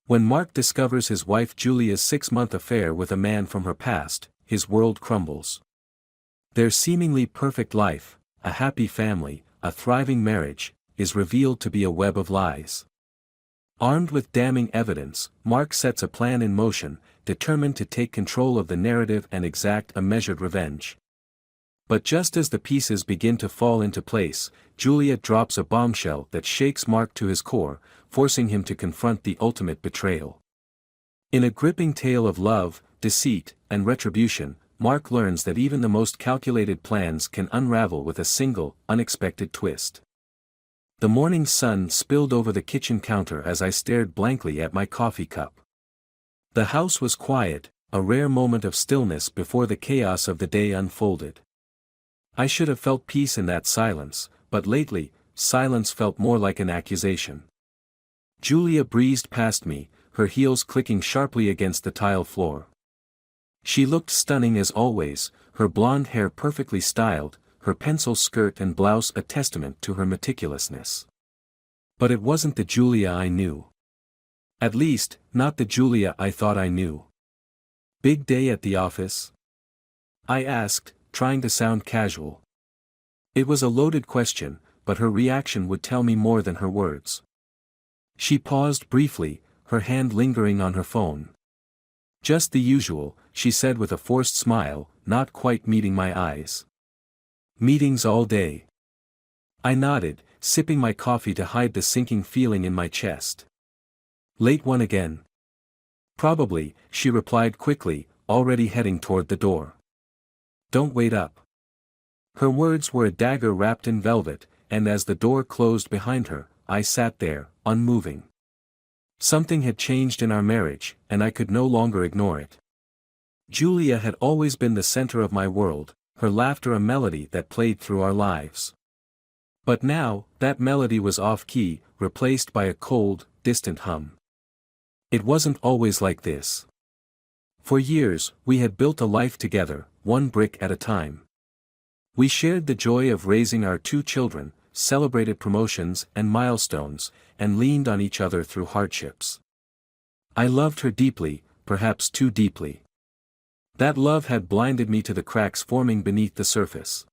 When Mark discovers his wife Julia's 6-month affair with a man from her past, his world crumbles. Their seemingly perfect life, a happy family, a thriving marriage, is revealed to be a web of lies. Armed with damning evidence, Mark sets a plan in motion, determined to take control of the narrative and exact a measured revenge. But just as the pieces begin to fall into place, Julia drops a bombshell that shakes Mark to his core, forcing him to confront the ultimate betrayal. In a gripping tale of love, deceit, and retribution, Mark learns that even the most calculated plans can unravel with a single, unexpected twist. The morning sun spilled over the kitchen counter as I stared blankly at my coffee cup. The house was quiet, a rare moment of stillness before the chaos of the day unfolded. I should have felt peace in that silence, but lately, silence felt more like an accusation. Julia breezed past me, her heels clicking sharply against the tile floor. She looked stunning as always, her blonde hair perfectly styled, her pencil skirt and blouse a testament to her meticulousness. But it wasn't the Julia I knew. At least, not the Julia I thought I knew. "Big day at the office?" I asked, trying to sound casual. It was a loaded question, but her reaction would tell me more than her words. She paused briefly, her hand lingering on her phone. "Just the usual," she said with a forced smile, not quite meeting my eyes. "Meetings all day." I nodded, sipping my coffee to hide the sinking feeling in my chest. "Late one again?" "Probably," she replied quickly, already heading toward the door. "Don't wait up." Her words were a dagger wrapped in velvet, and as the door closed behind her, I sat there, unmoving. Something had changed in our marriage, and I could no longer ignore it. Julia had always been the center of my world, her laughter a melody that played through our lives. But now, that melody was off-key, replaced by a cold, distant hum. It wasn't always like this. For years, we had built a life together, one brick at a time. We shared the joy of raising our 2 children, celebrated promotions and milestones, and leaned on each other through hardships. I loved her deeply, perhaps too deeply. That love had blinded me to the cracks forming beneath the surface.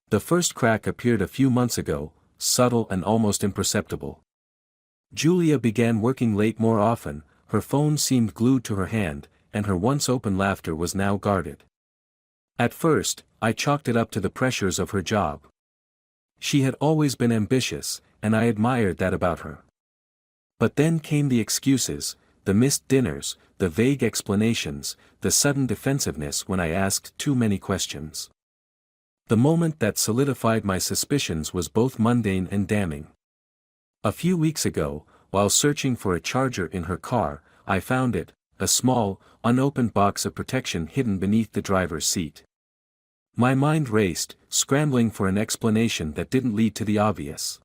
The first crack appeared a few months ago, subtle and almost imperceptible. Julia began working late more often, her phone seemed glued to her hand, and her once open laughter was now guarded. At first, I chalked it up to the pressures of her job. She had always been ambitious, and I admired that about her. But then came the excuses, the missed dinners, the vague explanations, the sudden defensiveness when I asked too many questions. The moment that solidified my suspicions was both mundane and damning. A few weeks ago, while searching for a charger in her car, I found it, a small, unopened box of protection hidden beneath the driver's seat. My mind raced, scrambling for an explanation that didn't lead to the obvious.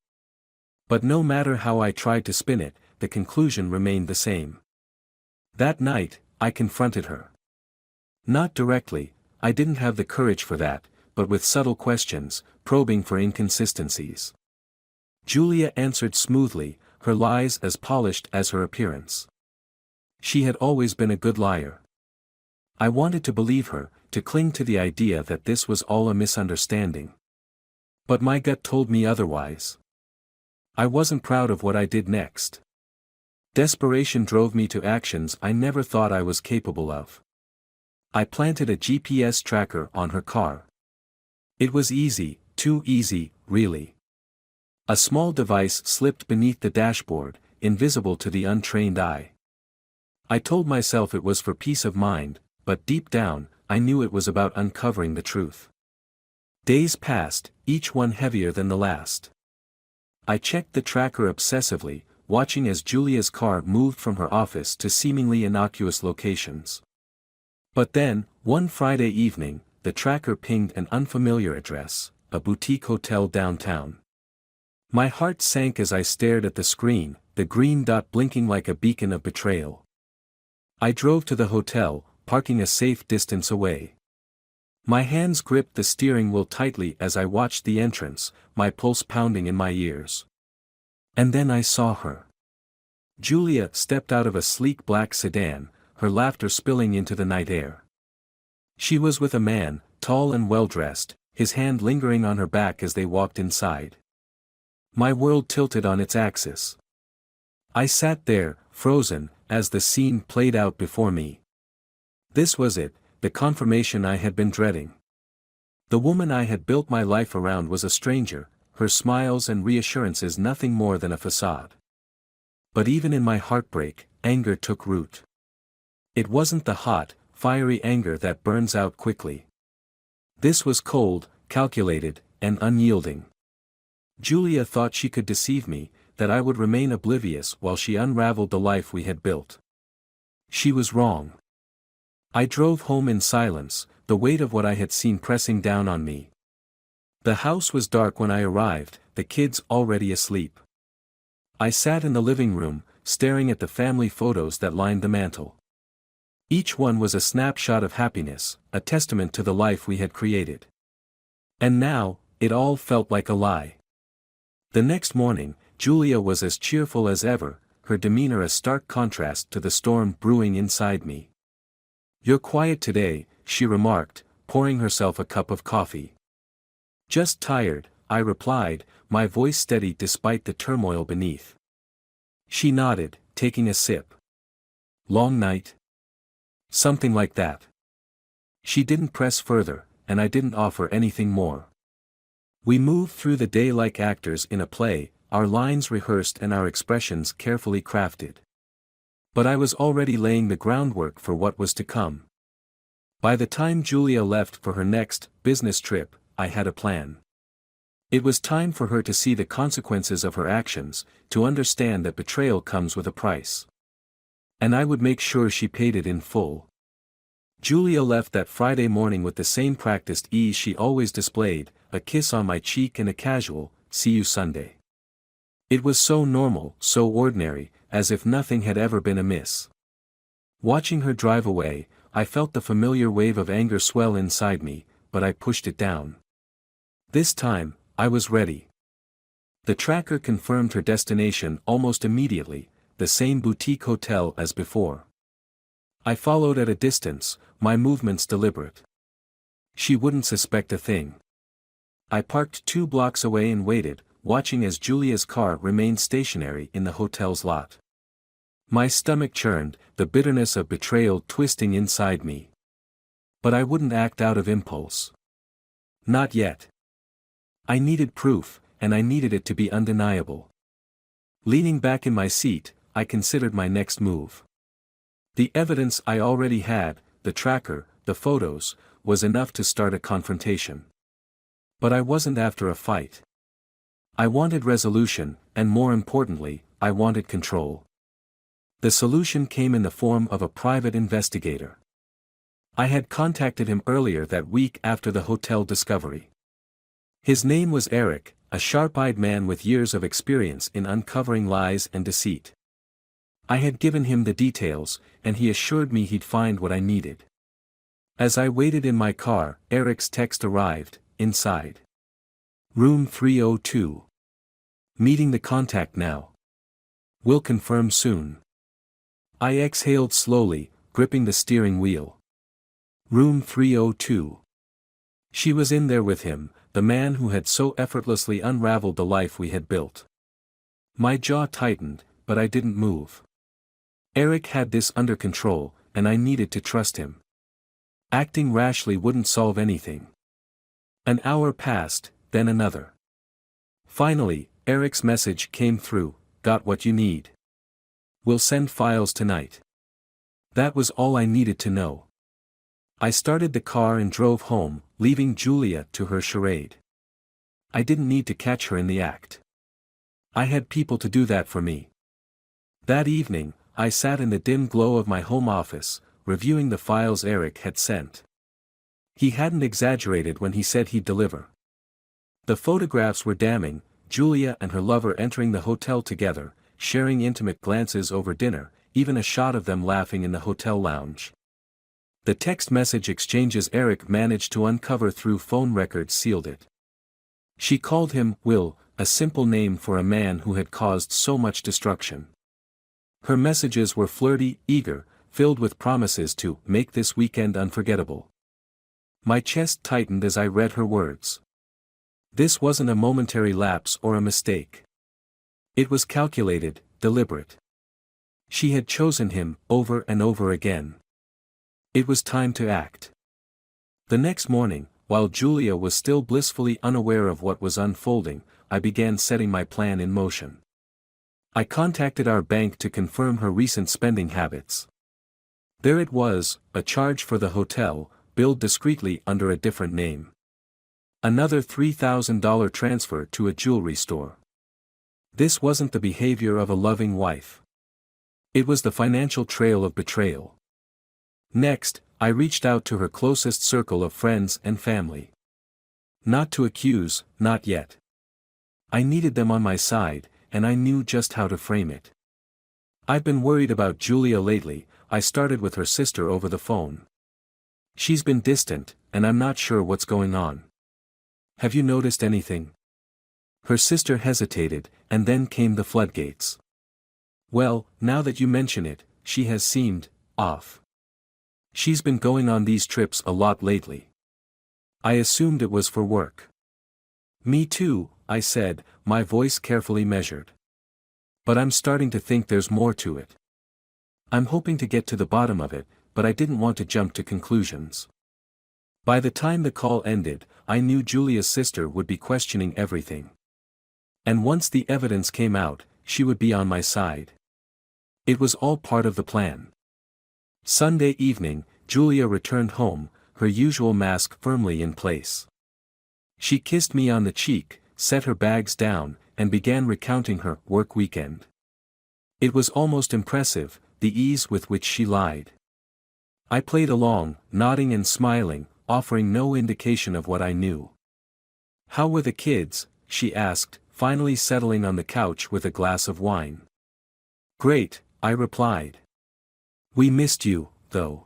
But no matter how I tried to spin it, the conclusion remained the same. That night, I confronted her. Not directly, I didn't have the courage for that, but with subtle questions, probing for inconsistencies. Julia answered smoothly, her lies as polished as her appearance. She had always been a good liar. I wanted to believe her, to cling to the idea that this was all a misunderstanding. But my gut told me otherwise. I wasn't proud of what I did next. Desperation drove me to actions I never thought I was capable of. I planted a GPS tracker on her car. It was easy, too easy, really. A small device slipped beneath the dashboard, invisible to the untrained eye. I told myself it was for peace of mind, but deep down, I knew it was about uncovering the truth. Days passed, each one heavier than the last. I checked the tracker obsessively, watching as Julia's car moved from her office to seemingly innocuous locations. But then, one Friday evening, the tracker pinged an unfamiliar address, a boutique hotel downtown. My heart sank as I stared at the screen, the green dot blinking like a beacon of betrayal. I drove to the hotel, parking a safe distance away. My hands gripped the steering wheel tightly as I watched the entrance, my pulse pounding in my ears. And then I saw her. Julia stepped out of a sleek black sedan, her laughter spilling into the night air. She was with a man, tall and well-dressed, his hand lingering on her back as they walked inside. My world tilted on its axis. I sat there, frozen, as the scene played out before me. This was it, the confirmation I had been dreading. The woman I had built my life around was a stranger, her smiles and reassurances nothing more than a facade. But even in my heartbreak, anger took root. It wasn't the hot, fiery anger that burns out quickly. This was cold, calculated, and unyielding. Julia thought she could deceive me, that I would remain oblivious while she unraveled the life we had built. She was wrong. I drove home in silence, the weight of what I had seen pressing down on me. The house was dark when I arrived, the kids already asleep. I sat in the living room, staring at the family photos that lined the mantel. Each one was a snapshot of happiness, a testament to the life we had created. And now, it all felt like a lie. The next morning, Julia was as cheerful as ever, her demeanor a stark contrast to the storm brewing inside me. "You're quiet today," she remarked, pouring herself a cup of coffee. "Just tired," I replied, my voice steady despite the turmoil beneath. She nodded, taking a sip. "Long night?" "Something like that." She didn't press further, and I didn't offer anything more. We moved through the day like actors in a play, our lines rehearsed and our expressions carefully crafted. But I was already laying the groundwork for what was to come. By the time Julia left for her next business trip, I had a plan. It was time for her to see the consequences of her actions, to understand that betrayal comes with a price. And I would make sure she paid it in full. Julia left that Friday morning with the same practiced ease she always displayed, a kiss on my cheek and a casual, "See you Sunday." It was so normal, so ordinary, as if nothing had ever been amiss. Watching her drive away, I felt the familiar wave of anger swell inside me, but I pushed it down. This time, I was ready. The tracker confirmed her destination almost immediately, the same boutique hotel as before. I followed at a distance, my movements deliberate. She wouldn't suspect a thing. I parked 2 blocks away and waited, watching as Julia's car remained stationary in the hotel's lot. My stomach churned, the bitterness of betrayal twisting inside me. But I wouldn't act out of impulse. Not yet. I needed proof, and I needed it to be undeniable. Leaning back in my seat, I considered my next move. The evidence I already had, the tracker, the photos, was enough to start a confrontation. But I wasn't after a fight. I wanted resolution, and more importantly, I wanted control. The solution came in the form of a private investigator. I had contacted him earlier that week after the hotel discovery. His name was Eric, a sharp-eyed man with years of experience in uncovering lies and deceit. I had given him the details, and he assured me he'd find what I needed. As I waited in my car, Eric's text arrived, inside. Room 302. Meeting the contact now. Will confirm soon. I exhaled slowly, gripping the steering wheel. Room 302. She was in there with him, the man who had so effortlessly unraveled the life we had built. My jaw tightened, but I didn't move. Eric had this under control, and I needed to trust him. Acting rashly wouldn't solve anything. An hour passed, then another. Finally, Eric's message came through, "Got what you need. We'll send files tonight." That was all I needed to know. I started the car and drove home, leaving Julia to her charade. I didn't need to catch her in the act. I had people to do that for me. That evening, I sat in the dim glow of my home office, reviewing the files Eric had sent. He hadn't exaggerated when he said he'd deliver. The photographs were damning, Julia and her lover entering the hotel together, sharing intimate glances over dinner, even a shot of them laughing in the hotel lounge. The text message exchanges Eric managed to uncover through phone records sealed it. She called him Will, a simple name for a man who had caused so much destruction. Her messages were flirty, eager, filled with promises to make this weekend unforgettable. My chest tightened as I read her words. This wasn't a momentary lapse or a mistake. It was calculated, deliberate. She had chosen him, over and over again. It was time to act. The next morning, while Julia was still blissfully unaware of what was unfolding, I began setting my plan in motion. I contacted our bank to confirm her recent spending habits. There it was, a charge for the hotel, billed discreetly under a different name. Another $3,000 transfer to a jewelry store. This wasn't the behavior of a loving wife. It was the financial trail of betrayal. Next, I reached out to her closest circle of friends and family. Not to accuse, not yet. I needed them on my side, and I knew just how to frame it. I've been worried about Julia lately. I started with her sister over the phone. She's been distant, and I'm not sure what's going on. Have you noticed anything? Her sister hesitated, and then came the floodgates. Well, now that you mention it, she has seemed off. She's been going on these trips a lot lately. I assumed it was for work. Me too, I said, my voice carefully measured. But I'm starting to think there's more to it. I'm hoping to get to the bottom of it, but I didn't want to jump to conclusions. By the time the call ended, I knew Julia's sister would be questioning everything. And once the evidence came out, she would be on my side. It was all part of the plan. Sunday evening, Julia returned home, her usual mask firmly in place. She kissed me on the cheek, set her bags down, and began recounting her work weekend. It was almost impressive, the ease with which she lied. I played along, nodding and smiling, offering no indication of what I knew. How were the kids? She asked, finally settling on the couch with a glass of wine. Great, I replied. We missed you, though.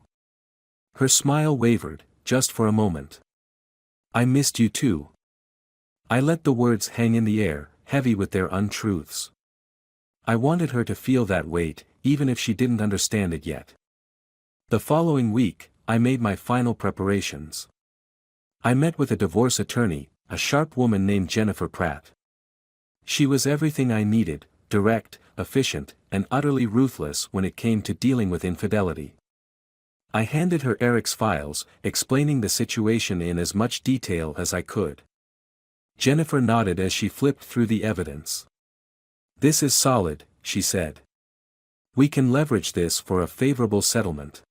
Her smile wavered, just for a moment. I missed you too. I let the words hang in the air, heavy with their untruths. I wanted her to feel that weight, even if she didn't understand it yet. The following week, I made my final preparations. I met with a divorce attorney, a sharp woman named Jennifer Pratt. She was everything I needed, direct, efficient, and utterly ruthless when it came to dealing with infidelity. I handed her Eric's files, explaining the situation in as much detail as I could. Jennifer nodded as she flipped through the evidence. This is solid, she said. We can leverage this for a favorable settlement.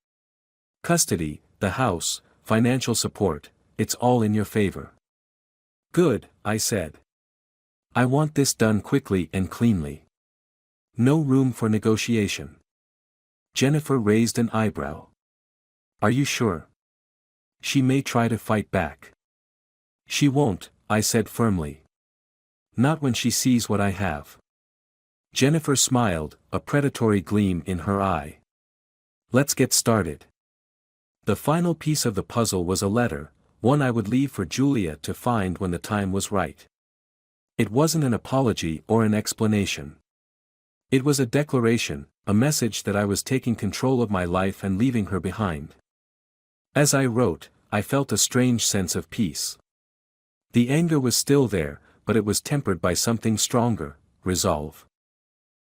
Custody, the house, financial support, it's all in your favor. Good, I said. I want this done quickly and cleanly. No room for negotiation. Jennifer raised an eyebrow. Are you sure? She may try to fight back. She won't, I said firmly. Not when she sees what I have. Jennifer smiled, a predatory gleam in her eye. Let's get started. The final piece of the puzzle was a letter, one I would leave for Julia to find when the time was right. It wasn't an apology or an explanation. It was a declaration, a message that I was taking control of my life and leaving her behind. As I wrote, I felt a strange sense of peace. The anger was still there, but it was tempered by something stronger, resolve.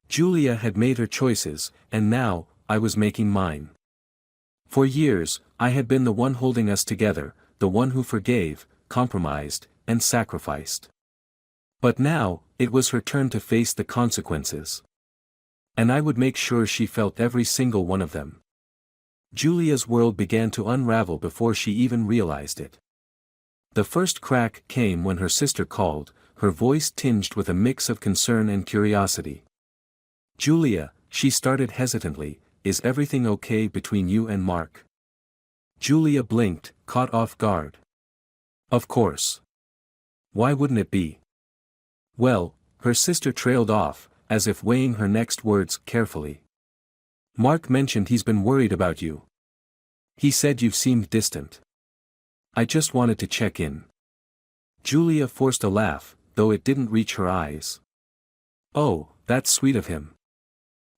Julia had made her choices, and now, I was making mine. For years, I had been the one holding us together, the one who forgave, compromised, and sacrificed. But now, it was her turn to face the consequences. And I would make sure she felt every single one of them. Julia's world began to unravel before she even realized it. The first crack came when her sister called, her voice tinged with a mix of concern and curiosity. Julia, she started hesitantly, is everything okay between you and Mark? Julia blinked, caught off guard. Of course. Why wouldn't it be? Well, her sister trailed off, as if weighing her next words carefully. Mark mentioned he's been worried about you. He said you've seemed distant. I just wanted to check in. Julia forced a laugh, though it didn't reach her eyes. Oh, that's sweet of him.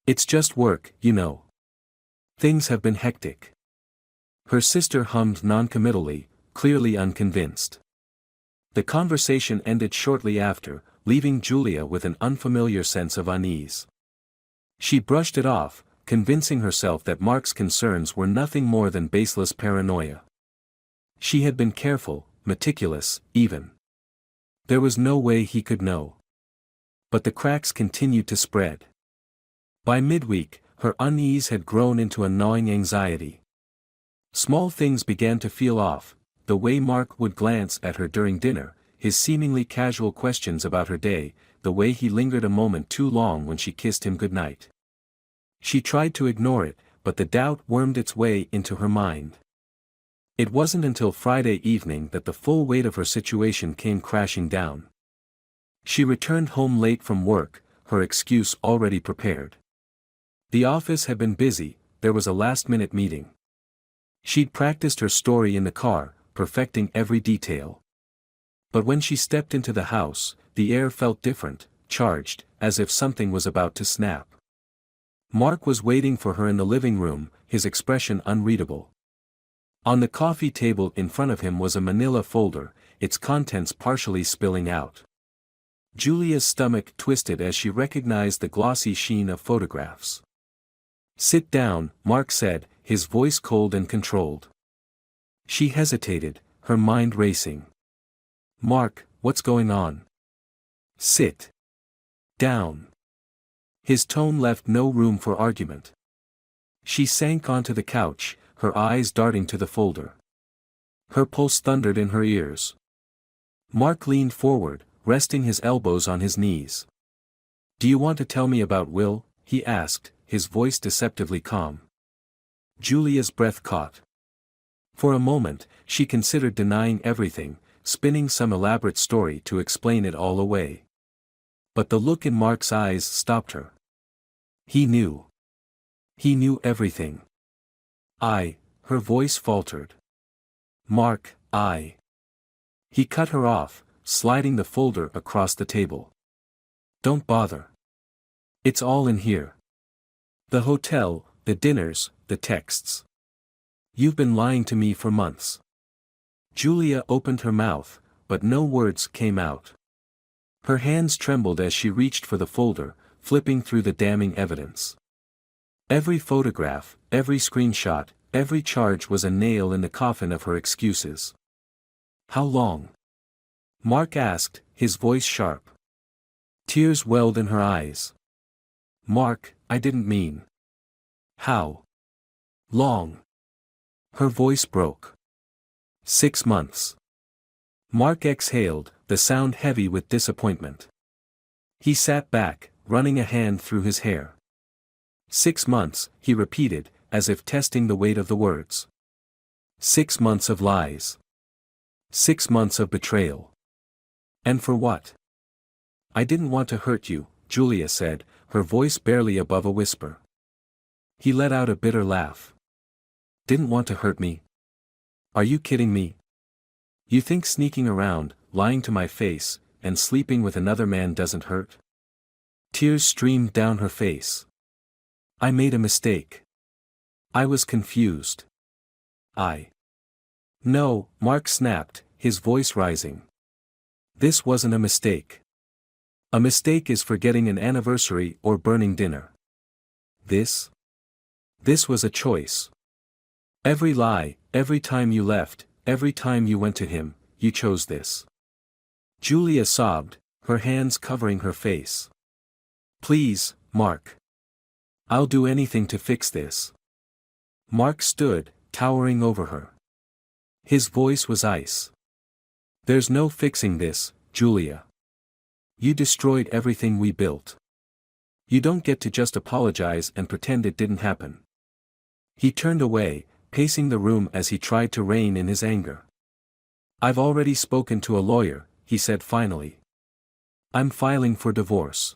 It's just work, you know. Things have been hectic. Her sister hummed noncommittally, clearly unconvinced. The conversation ended shortly after, leaving Julia with an unfamiliar sense of unease. She brushed it off, convincing herself that Mark's concerns were nothing more than baseless paranoia. She had been careful, meticulous, even. There was no way he could know. But the cracks continued to spread. By midweek, her unease had grown into a gnawing anxiety. Small things began to feel off, the way Mark would glance at her during dinner, his seemingly casual questions about her day, the way he lingered a moment too long when she kissed him goodnight. She tried to ignore it, but the doubt wormed its way into her mind. It wasn't until Friday evening that the full weight of her situation came crashing down. She returned home late from work, her excuse already prepared. The office had been busy, there was a last-minute meeting. She'd practiced her story in the car, perfecting every detail. But when she stepped into the house, the air felt different, charged, as if something was about to snap. Mark was waiting for her in the living room, his expression unreadable. On the coffee table in front of him was a manila folder, its contents partially spilling out. Julia's stomach twisted as she recognized the glossy sheen of photographs. "Sit down," Mark said, his voice cold and controlled. She hesitated, her mind racing. "Mark, what's going on?" "Sit down." His tone left no room for argument. She sank onto the couch, her eyes darting to the folder. Her pulse thundered in her ears. Mark leaned forward, resting his elbows on his knees. "Do you want to tell me about Will?" he asked, his voice deceptively calm. Julia's breath caught. For a moment, she considered denying everything, spinning some elaborate story to explain it all away. But the look in Mark's eyes stopped her. He knew. He knew everything. Her voice faltered. "Mark, He cut her off, sliding the folder across the table. "Don't bother. It's all in here. The hotel, the dinners, the texts. You've been lying to me for months." Julia opened her mouth, but no words came out. Her hands trembled as she reached for the folder, flipping through the damning evidence. Every photograph, every screenshot, every charge was a nail in the coffin of her excuses. "How long?" Mark asked, his voice sharp. Tears welled in her eyes. "Mark, I didn't mean." "How long?" Her voice broke. 6 months. Mark exhaled, the sound heavy with disappointment. He sat back, running a hand through his hair. 6 months, he repeated, as if testing the weight of the words. 6 months of lies. 6 months of betrayal. And for what? "I didn't want to hurt you," Julia said, her voice barely above a whisper. He let out a bitter laugh. "Didn't want to hurt me? Are you kidding me? You think sneaking around, lying to my face, and sleeping with another man doesn't hurt?" Tears streamed down her face. "I made a mistake. I was confused. No," Mark snapped, his voice rising. "This wasn't a mistake. A mistake is forgetting an anniversary or burning dinner. This was a choice. Every lie, every time you left, every time you went to him, you chose this." Julia sobbed, her hands covering her face. "Please, Mark. I'll do anything to fix this." Mark stood, towering over her. His voice was ice. "There's no fixing this, Julia. You destroyed everything we built. You don't get to just apologize and pretend it didn't happen." He turned away, pacing the room as he tried to rein in his anger. "I've already spoken to a lawyer," he said finally. "I'm filing for divorce.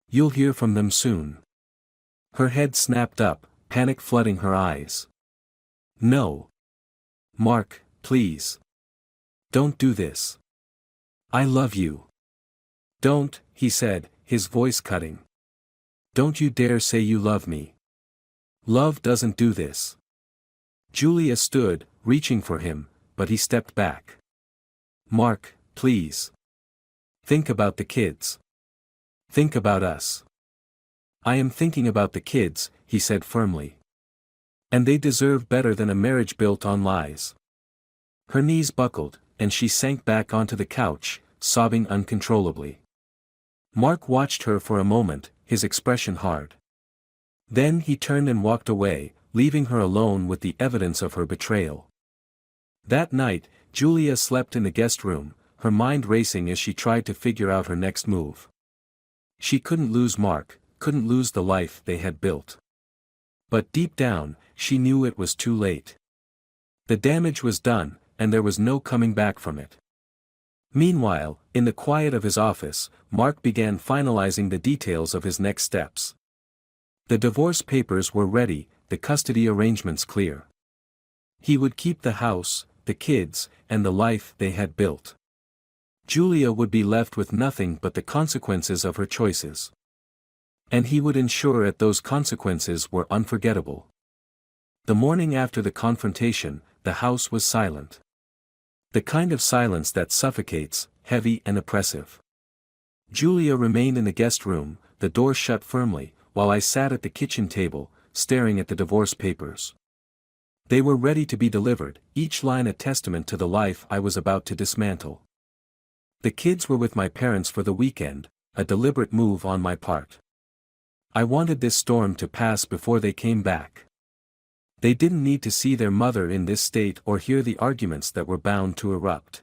You'll hear from them soon." Her head snapped up, panic flooding her eyes. "No. Mark, please. Don't do this. I love you." "Don't," he said, his voice cutting. Don't you dare say you love me. Love doesn't do this. Julia stood, reaching for him, but he stepped back. Mark, please. Think about the kids. Think about us. I am thinking about the kids, he said firmly. And they deserve better than a marriage built on lies. Her knees buckled, and she sank back onto the couch, sobbing uncontrollably. Mark watched her for a moment, his expression hard. Then he turned and walked away, leaving her alone with the evidence of her betrayal. That night, Julia slept in the guest room, her mind racing as she tried to figure out her next move. She couldn't lose Mark, couldn't lose the life they had built. But deep down, she knew it was too late. The damage was done, and there was no coming back from it. Meanwhile, in the quiet of his office, Mark began finalizing the details of his next steps. The divorce papers were ready, the custody arrangements clear. He would keep the house, the kids, and the life they had built. Julia would be left with nothing but the consequences of her choices. And he would ensure that those consequences were unforgettable. The morning after the confrontation, the house was silent. The kind of silence that suffocates, heavy and oppressive. Julia remained in the guest room, the door shut firmly, while I sat at the kitchen table, staring at the divorce papers. They were ready to be delivered, each line a testament to the life I was about to dismantle. The kids were with my parents for the weekend, a deliberate move on my part. I wanted this storm to pass before they came back. They didn't need to see their mother in this state or hear the arguments that were bound to erupt.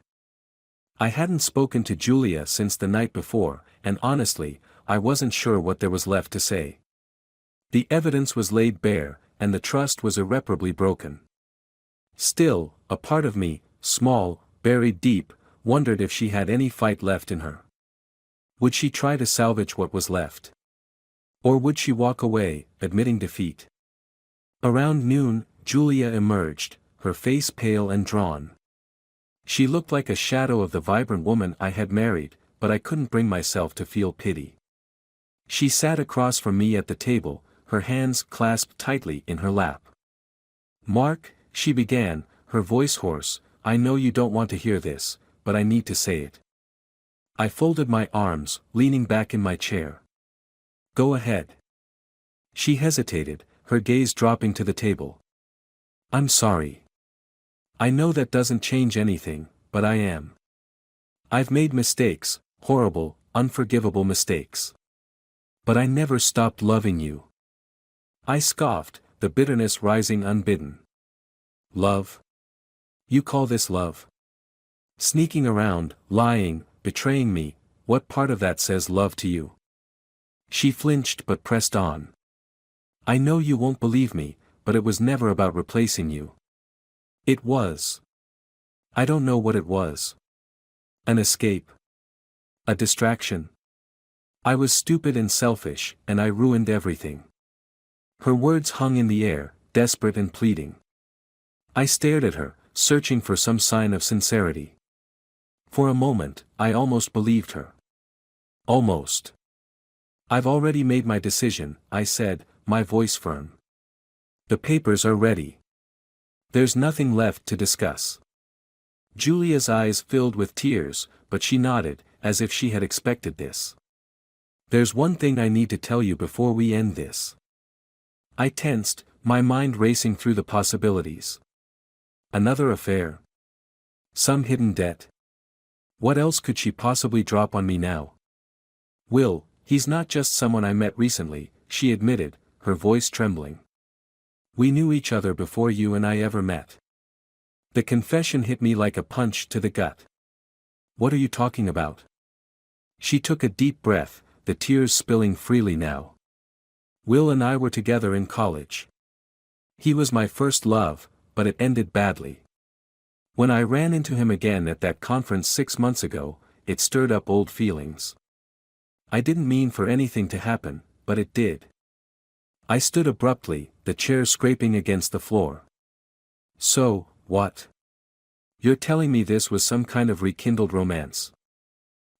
I hadn't spoken to Julia since the night before, and honestly, I wasn't sure what there was left to say. The evidence was laid bare, and the trust was irreparably broken. Still, a part of me, small, buried deep, wondered if she had any fight left in her. Would she try to salvage what was left? Or would she walk away, admitting defeat? Around noon, Julia emerged, her face pale and drawn. She looked like a shadow of the vibrant woman I had married, but I couldn't bring myself to feel pity. She sat across from me at the table, her hands clasped tightly in her lap. "Mark," she began, her voice hoarse, "I know you don't want to hear this, but I need to say it." I folded my arms, leaning back in my chair. "Go ahead." She hesitated, her gaze dropping to the table. "I'm sorry. I know that doesn't change anything, but I am. I've made mistakes, horrible, unforgivable mistakes. But I never stopped loving you." I scoffed, the bitterness rising unbidden. "Love? You call this love? Sneaking around, lying, betraying me, what part of that says love to you?" She flinched but pressed on. "I know you won't believe me, but it was never about replacing you. It was. I don't know what it was. An escape. A distraction. I was stupid and selfish, and I ruined everything." Her words hung in the air, desperate and pleading. I stared at her, searching for some sign of sincerity. For a moment, I almost believed her. Almost. "I've already made my decision," I said, my voice firm. "The papers are ready. There's nothing left to discuss." Julia's eyes filled with tears, but she nodded, as if she had expected this. "There's one thing I need to tell you before we end this." I tensed, my mind racing through the possibilities. Another affair? Some hidden debt? What else could she possibly drop on me now? "Will, he's not just someone I met recently," she admitted, her voice trembling. "We knew each other before you and I ever met." The confession hit me like a punch to the gut. "What are you talking about?" She took a deep breath, the tears spilling freely now. "Will and I were together in college. He was my first love, but it ended badly. When I ran into him again at that conference 6 months ago, it stirred up old feelings. I didn't mean for anything to happen, but it did." I stood abruptly, the chair scraping against the floor. "So, what? You're telling me this was some kind of rekindled romance?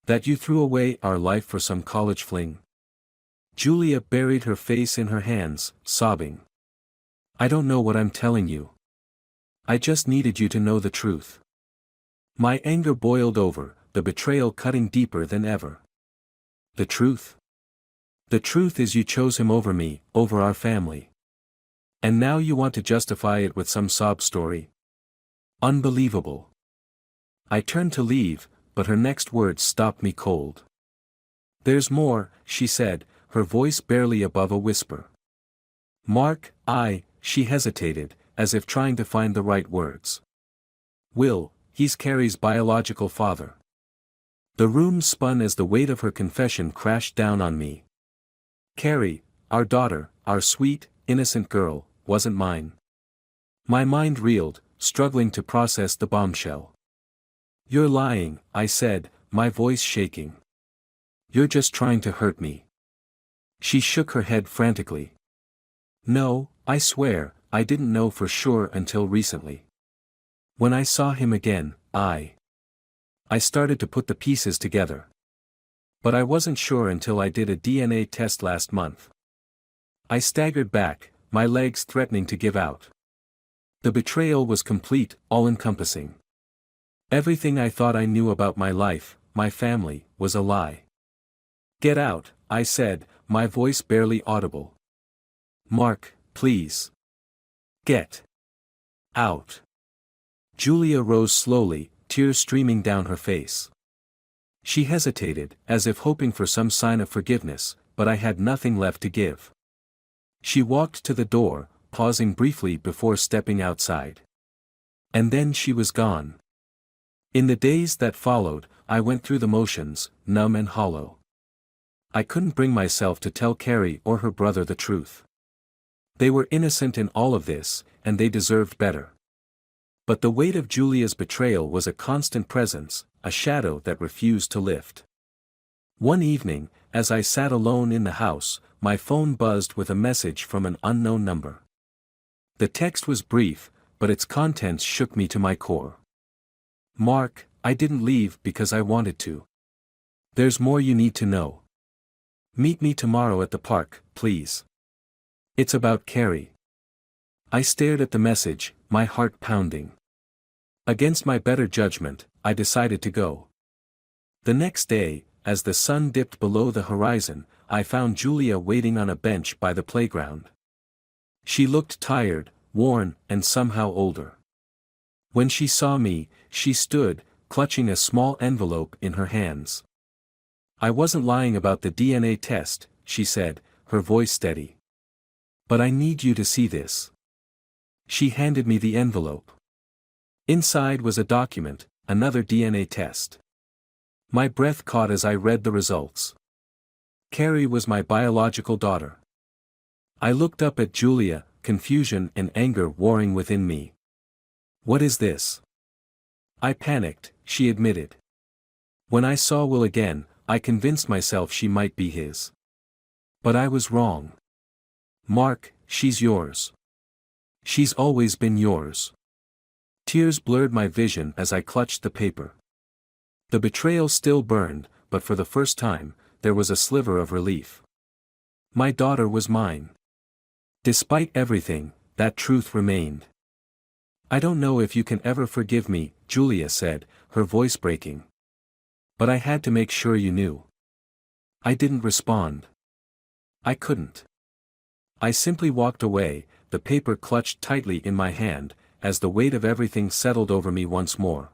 That you threw away our life for some college fling?" Julia buried her face in her hands, sobbing. I don't know what I'm telling you. I just needed you to know the truth. My anger boiled over, the betrayal cutting deeper than ever. The truth? The truth is you chose him over me, over our family. And now you want to justify it with some sob story? Unbelievable. I turned to leave, but her next words stopped me cold. There's more, she said, her voice barely above a whisper. Mark, she hesitated, as if trying to find the right words. Will, he's Carrie's biological father. The room spun as the weight of her confession crashed down on me. Carrie, our daughter, our sweet, innocent girl, wasn't mine. My mind reeled, struggling to process the bombshell. You're lying, I said, my voice shaking. You're just trying to hurt me. She shook her head frantically. No, I swear, I didn't know for sure until recently. When I saw him again, I started to put the pieces together. But I wasn't sure until I did a DNA test last month. I staggered back, my legs threatening to give out. The betrayal was complete, all-encompassing. Everything I thought I knew about my life, my family, was a lie. Get out, I said, my voice barely audible. Mark, please. Get out. Julia rose slowly, tears streaming down her face. She hesitated, as if hoping for some sign of forgiveness, but I had nothing left to give. She walked to the door, pausing briefly before stepping outside. And then she was gone. In the days that followed, I went through the motions, numb and hollow. I couldn't bring myself to tell Carrie or her brother the truth. They were innocent in all of this, and they deserved better. But the weight of Julia's betrayal was a constant presence, a shadow that refused to lift. One evening, as I sat alone in the house, my phone buzzed with a message from an unknown number. The text was brief, but its contents shook me to my core. Mark, I didn't leave because I wanted to. There's more you need to know. Meet me tomorrow at the park, please. It's about Carrie. I stared at the message, my heart pounding. Against my better judgment, I decided to go. The next day, as the sun dipped below the horizon, I found Julia waiting on a bench by the playground. She looked tired, worn, and somehow older. When she saw me, she stood, clutching a small envelope in her hands. I wasn't lying about the DNA test, she said, her voice steady. But I need you to see this. She handed me the envelope. Inside was a document, another DNA test. My breath caught as I read the results. Carrie was my biological daughter. I looked up at Julia, confusion and anger warring within me. What is this? I panicked, she admitted. When I saw Will again, I convinced myself she might be his. But I was wrong. Mark, she's yours. She's always been yours. Tears blurred my vision as I clutched the paper. The betrayal still burned, but for the first time, there was a sliver of relief. My daughter was mine. Despite everything, that truth remained. I don't know if you can ever forgive me, Julia said, her voice breaking. But I had to make sure you knew. I didn't respond. I couldn't. I simply walked away, the paper clutched tightly in my hand, as the weight of everything settled over me once more.